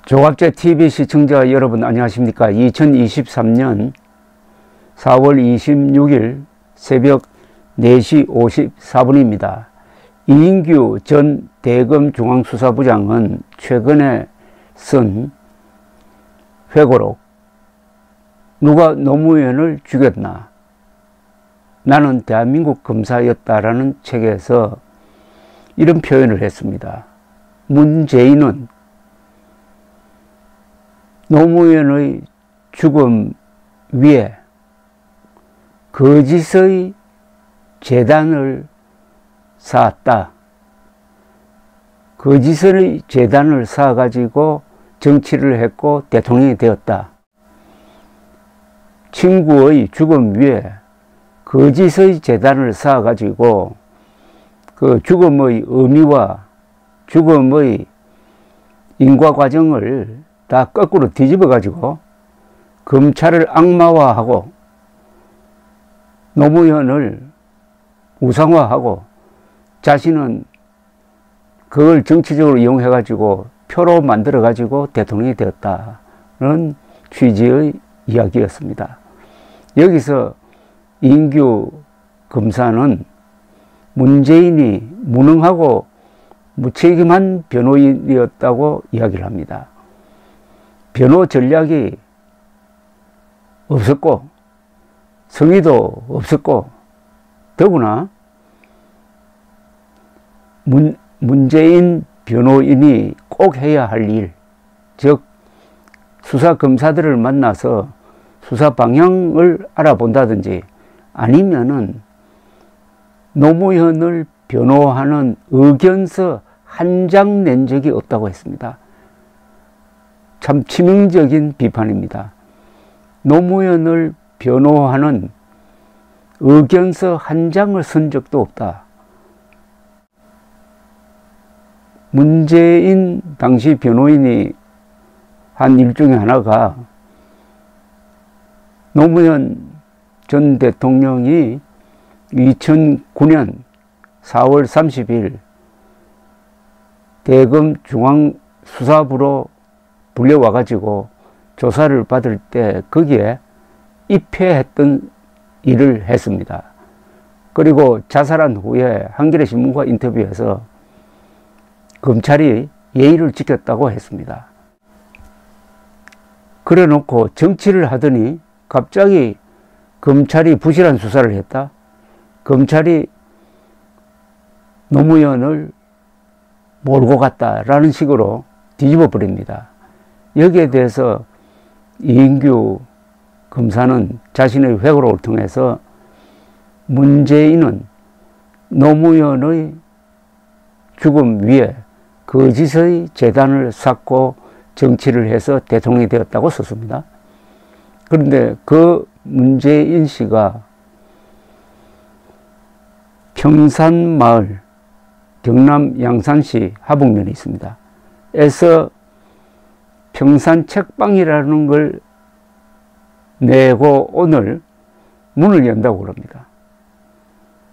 조갑제 TV 시청자 여러분 안녕하십니까. 2023년 4월 26일 새벽 4시 54분입니다. 이인규 전 대검중앙수사부장은 최근에 쓴 회고록 누가 노무현을 죽였나? 나는 대한민국 검사였다라는 책에서 이런 표현을 했습니다. 문재인은 노무현의 죽음 위에 거짓의 재단을 쌓았다. 거짓의 재단을 쌓아가지고 정치를 했고 대통령이 되었다. 친구의 죽음 위에 거짓의 재단을 쌓아가지고 그 죽음의 의미와 죽음의 인과 과정을 다 거꾸로 뒤집어 가지고 검찰을 악마화하고 노무현을 우상화하고 자신은 그걸 정치적으로 이용해 가지고 표로 만들어 가지고 대통령이 되었다는 취지의 이야기였습니다. 여기서 이인규 검사는 문재인이 무능하고 무책임한 변호인이었다고 이야기를 합니다. 변호 전략이 없었고 성의도 없었고 더구나 문재인 변호인이 꼭 해야 할 일, 즉 수사검사들을 만나서 수사 방향을 알아본다든지 아니면은 노무현을 변호하는 의견서 한 장 낸 적이 없다고 했습니다. 참 치명적인 비판입니다. 노무현을 변호하는 의견서 한 장을 쓴 적도 없다. 문재인 당시 변호인이 한 일 중에 하나가 노무현 전 대통령이 2009년 4월 30일 대검 중앙수사부로 불려와 가지고 조사를 받을 때 거기에 입회했던 일을 했습니다. 그리고 자살한 후에 한겨레 신문과 인터뷰에서 검찰이 예의를 지켰다고 했습니다. 그래 놓고 정치를 하더니 갑자기 검찰이 부실한 수사를 했다. 검찰이 노무현을 몰고 갔다라는 식으로 뒤집어 버립니다. 여기에 대해서 이인규 검사는 자신의 회고록을 통해서 문재인은 노무현의 죽음 위에 거짓의 재단을 쌓고 정치를 해서 대통령이 되었다고 썼습니다. 그런데 그 문재인 씨가 평산마을 경남 양산시 하북면에 있습니다. 에서 평산책방이라는 걸 내고 오늘 문을 연다고 그럽니다.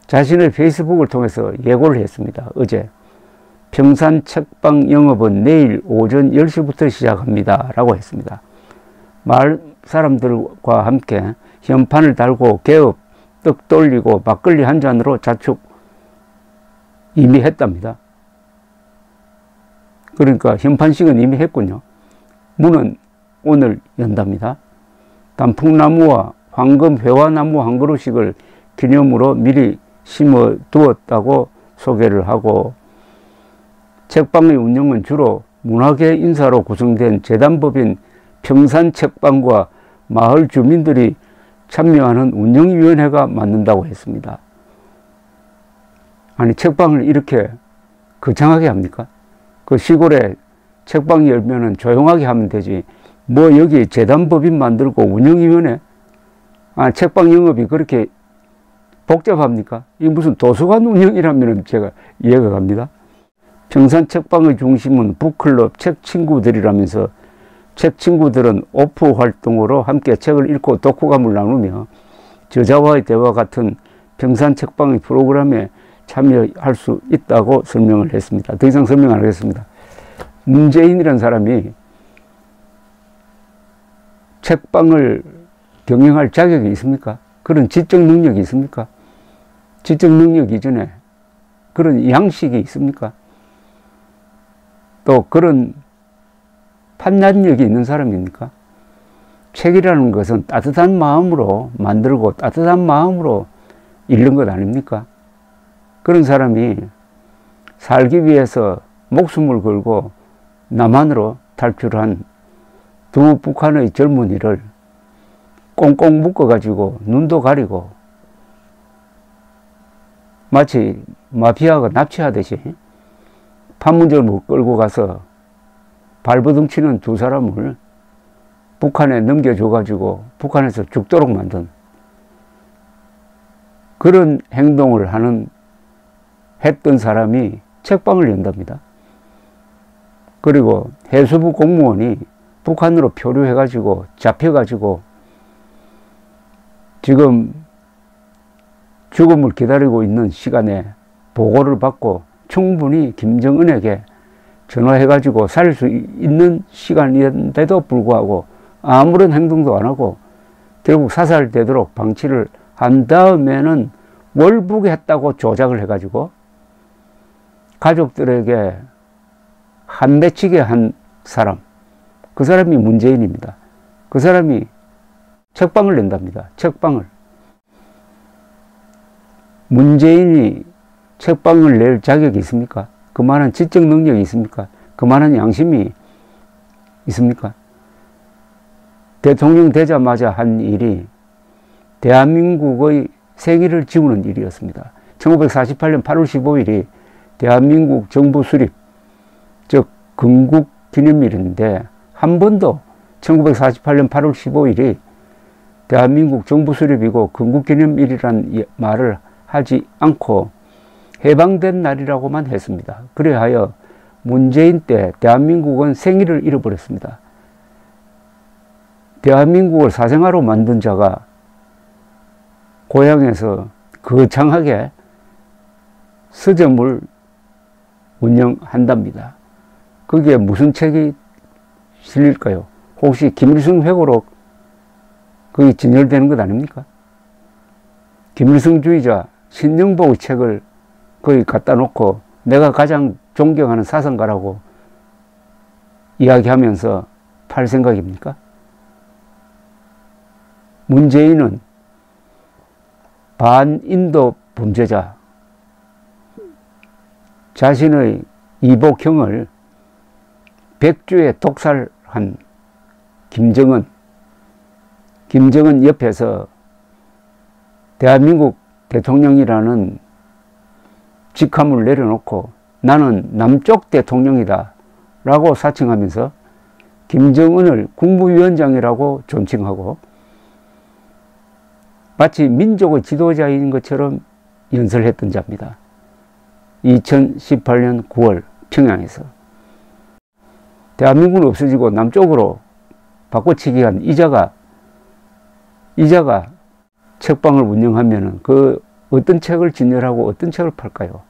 자신의 페이스북을 통해서 예고를 했습니다. 어제 평산책방 영업은 내일 오전 10시부터 시작합니다 라고 했습니다. 마을 사람들과 함께 현판을 달고 개업, 떡 돌리고 막걸리 한 잔으로 자축 이미 했답니다. 그러니까 현판식은 이미 했군요. 문은 오늘 연답니다. 단풍나무와 황금 회화나무 한 그루씩을 기념으로 미리 심어 두었다고 소개를 하고 책방의 운영은 주로 문화계 인사로 구성된 재단법인 평산책방과 마을 주민들이 참여하는 운영위원회가 맡는다고 했습니다. 아니 책방을 이렇게 거창하게 합니까? 그 시골에 책방 열면은 조용하게 하면 되지 뭐 여기 재단법인 만들고 운영위원회 책방 영업이 그렇게 복잡합니까? 이게 무슨 도서관 운영이라면 제가 이해가 갑니다. 평산책방의 중심은 북클럽 책친구들이라면서 책친구들은 오프 활동으로 함께 책을 읽고 독후감을 나누며 저자와의 대화 같은 평산책방의 프로그램에 참여할 수 있다고 설명을 했습니다. 더 이상 설명 안 하겠습니다. 문재인이라는 사람이 책방을 경영할 자격이 있습니까? 그런 지적 능력이 있습니까? 지적 능력 이전에 그런 양식이 있습니까? 또 그런 판단력이 있는 사람입니까? 책이라는 것은 따뜻한 마음으로 만들고 따뜻한 마음으로 읽는 것 아닙니까? 그런 사람이 살기 위해서 목숨을 걸고 남한으로 탈출한 두 북한의 젊은이를 꽁꽁 묶어가지고 눈도 가리고 마치 마피아가 납치하듯이 판문점을 끌고 가서 발버둥 치는 두 사람을 북한에 넘겨줘가지고 북한에서 죽도록 만든 그런 행동을 했던 사람이 책방을 연답니다. 그리고 해수부 공무원이 북한으로 표류해가지고 잡혀가지고 지금 죽음을 기다리고 있는 시간에 보고를 받고 충분히 김정은에게 전화해가지고 살릴 수 있는 시간인데도 불구하고 아무런 행동도 안 하고 결국 사살되도록 방치를 한 다음에는 월북했다고 조작을 해가지고 가족들에게 한 맺히게 한 사람, 그 사람이 문재인입니다. 그 사람이 책방을 낸답니다. 책방을. 문재인이 책방을 낼 자격이 있습니까? 그만한 지적 능력이 있습니까? 그만한 양심이 있습니까? 대통령 되자마자 한 일이 대한민국의 생일을 지우는 일이었습니다. 1948년 8월 15일이 대한민국 정부 수립, 즉 건국 기념일인데 한 번도 1948년 8월 15일이 대한민국 정부 수립이고 건국 기념일이라는 말을 하지 않고 해방된 날이라고만 했습니다. 그래하여 문재인 때 대한민국은 생일을 잃어버렸습니다. 대한민국을 사생아로 만든 자가 고향에서 거창하게 서점을 운영한답니다. 거기에 무슨 책이 실릴까요? 혹시 김일성 회고록 거기 진열되는 것 아닙니까? 김일성주의자 신영복의 책을 거기 갖다 놓고 내가 가장 존경하는 사상가라고 이야기하면서 팔 생각입니까? 문재인은 반인도 범죄자, 자신의 이복형을 백주에 독살한 김정은 옆에서 대한민국 대통령이라는 직함을 내려놓고 나는 남쪽 대통령이다 라고 사칭하면서 김정은을 국무위원장이라고 존칭하고 마치 민족의 지도자인 것처럼 연설했던 자입니다. 2018년 9월 평양에서 대한민국은 없어지고 남쪽으로 바꿔치기 한 이자가 책방을 운영하면은 그 어떤 책을 진열하고 어떤 책을 팔까요?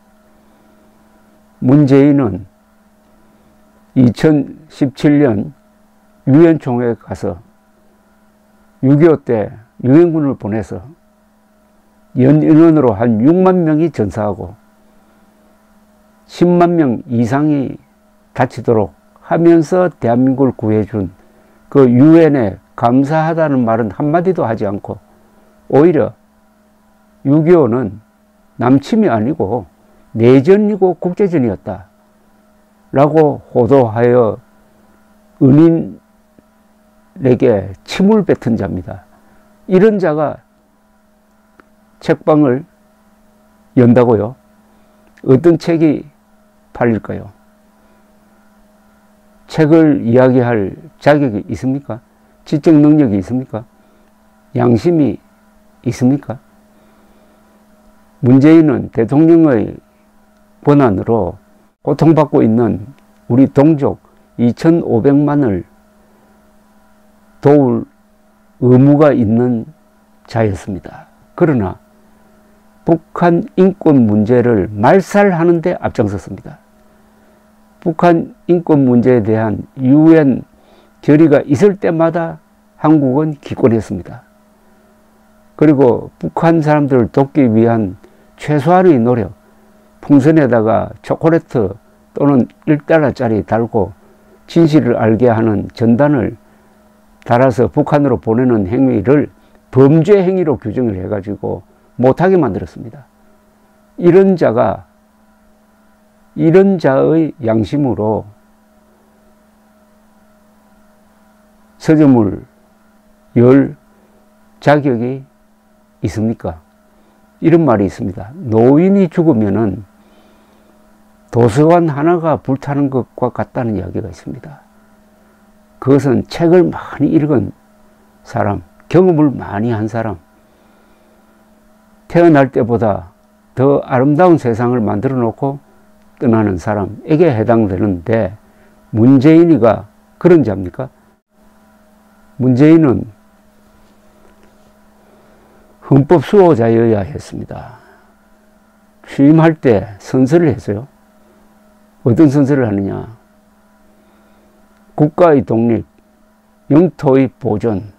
문재인은 2017년 유엔 총회에 가서 6.25 때 유엔군을 보내서 연인원으로 한 6만 명이 전사하고 10만 명 이상이 다치도록 하면서 대한민국을 구해준 그 유엔에 감사하다는 말은 한마디도 하지 않고 오히려 6.25는 남침이 아니고 내전이고 국제전이었다 라고 호도하여 은인에게 침을 뱉은 자입니다. 이런 자가 책방을 연다고요? 어떤 책이 팔릴까요? 책을 이야기할 자격이 있습니까? 지적 능력이 있습니까? 양심이 있습니까? 문재인은 대통령의 권한으로 고통받고 있는 우리 동족 2,500만을 도울 의무가 있는 자였습니다. 그러나 북한 인권 문제를 말살하는 데 앞장섰습니다. 북한 인권 문제에 대한 유엔 결의가 있을 때마다 한국은 기권했습니다. 그리고 북한 사람들을 돕기 위한 최소한의 노력, 풍선에다가 초콜릿 또는 1달러짜리 달고 진실을 알게 하는 전단을 달아서 북한으로 보내는 행위를 범죄 행위로 규정을 해가지고 못하게 만들었습니다. 이런 자의 양심으로 서점을 열 자격이 있습니까? 이런 말이 있습니다. 노인이 죽으면은 도서관 하나가 불타는 것과 같다는 이야기가 있습니다. 그것은 책을 많이 읽은 사람, 경험을 많이 한 사람, 태어날 때보다 더 아름다운 세상을 만들어 놓고 떠나는 사람에게 해당되는데, 문재인이가 그런 자입니까? 문재인은 헌법 수호자여야 했습니다. 취임할 때 선서를 했어요. 어떤 선서를 하느냐? 국가의 독립, 영토의 보존,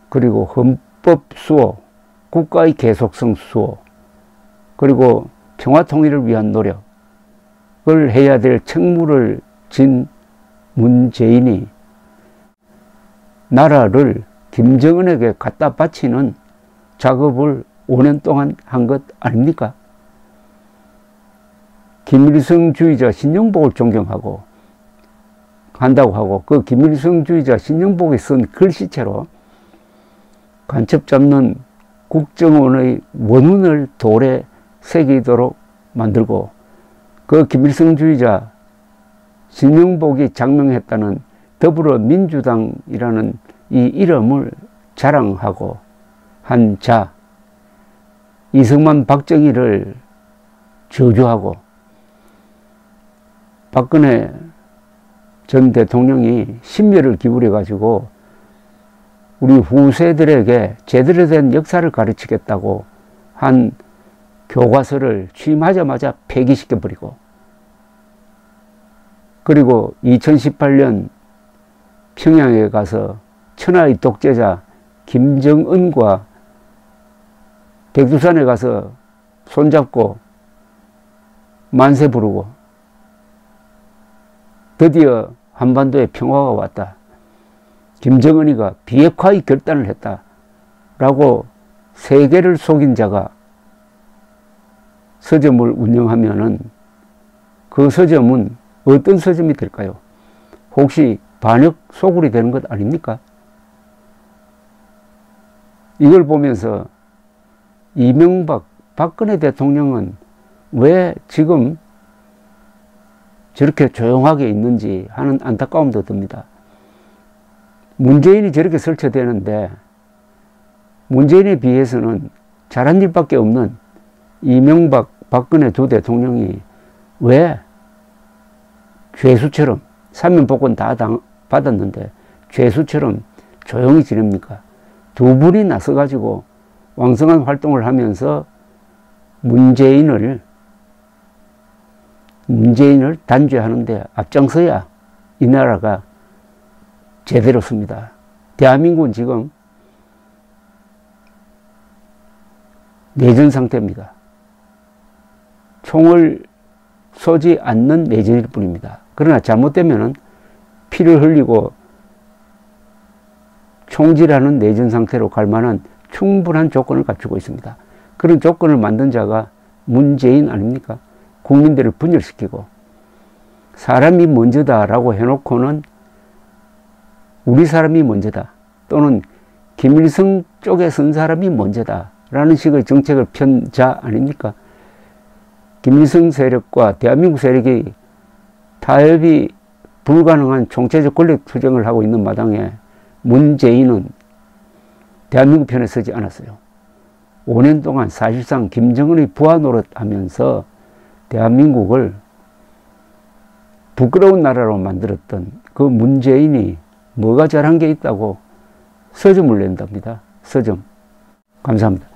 그리고 헌법 수호, 국가의 계속성 수호, 그리고 평화 통일을 위한 노력을 해야 될 책무를 진 문재인이 나라를 김정은에게 갖다 바치는 작업을 5년 동안 한 것 아닙니까? 김일성주의자 신영복을 존경하고 한다고 하고, 그 김일성주의자 신영복이 쓴 글씨체로 간첩 잡는 국정원의 원문을 돌에 새기도록 만들고, 그 김일성주의자 신영복이 장명했다는 더불어민주당이라는 이 이름을 자랑하고 한 자, 이승만 박정희를 저주하고, 박근혜 전 대통령이 심려를 기울여 가지고 우리 후세들에게 제대로 된 역사를 가르치겠다고 한 교과서를 취임하자마자 폐기시켜버리고, 그리고 2018년 평양에 가서 천하의 독재자 김정은과 백두산에 가서 손잡고 만세 부르고 드디어 한반도에 평화가 왔다, 김정은이가 비핵화의 결단을 했다라고 세계를 속인 자가 서점을 운영하면은 그 서점은 어떤 서점이 될까요? 혹시 반역 소굴이 되는 것 아닙니까? 이걸 보면서 이명박, 박근혜 대통령은 왜 지금 저렇게 조용하게 있는지 하는 안타까움도 듭니다. 문재인이 저렇게 설치되는데, 문재인에 비해서는 잘한 일밖에 없는 이명박, 박근혜 두 대통령이 왜 죄수처럼, 사면복권 다 받았는데 죄수처럼 조용히 지냅니까? 두 분이 나서가지고 왕성한 활동을 하면서 문재인을 단죄하는데 앞장서야 이 나라가 제대로 섭니다. 대한민국은 지금 내전 상태입니다. 총을 쏘지 않는 내전일 뿐입니다. 그러나 잘못되면 피를 흘리고 총질하는 내전 상태로 갈 만한 충분한 조건을 갖추고 있습니다. 그런 조건을 만든 자가 문재인 아닙니까? 국민들을 분열시키고 사람이 먼저다라고 해놓고는 우리 사람이 먼저다, 또는 김일성 쪽에 선 사람이 먼저다라는 식의 정책을 편 자 아닙니까? 김일성 세력과 대한민국 세력이 타협이 불가능한 총체적 권력 투쟁을 하고 있는 마당에 문재인은 대한민국 편에 서지 않았어요. 5년 동안 사실상 김정은의 부하 노릇하면서 대한민국을 부끄러운 나라로 만들었던 그 문재인이 뭐가 잘한 게 있다고 서점을 낸답니다. 서점. 감사합니다.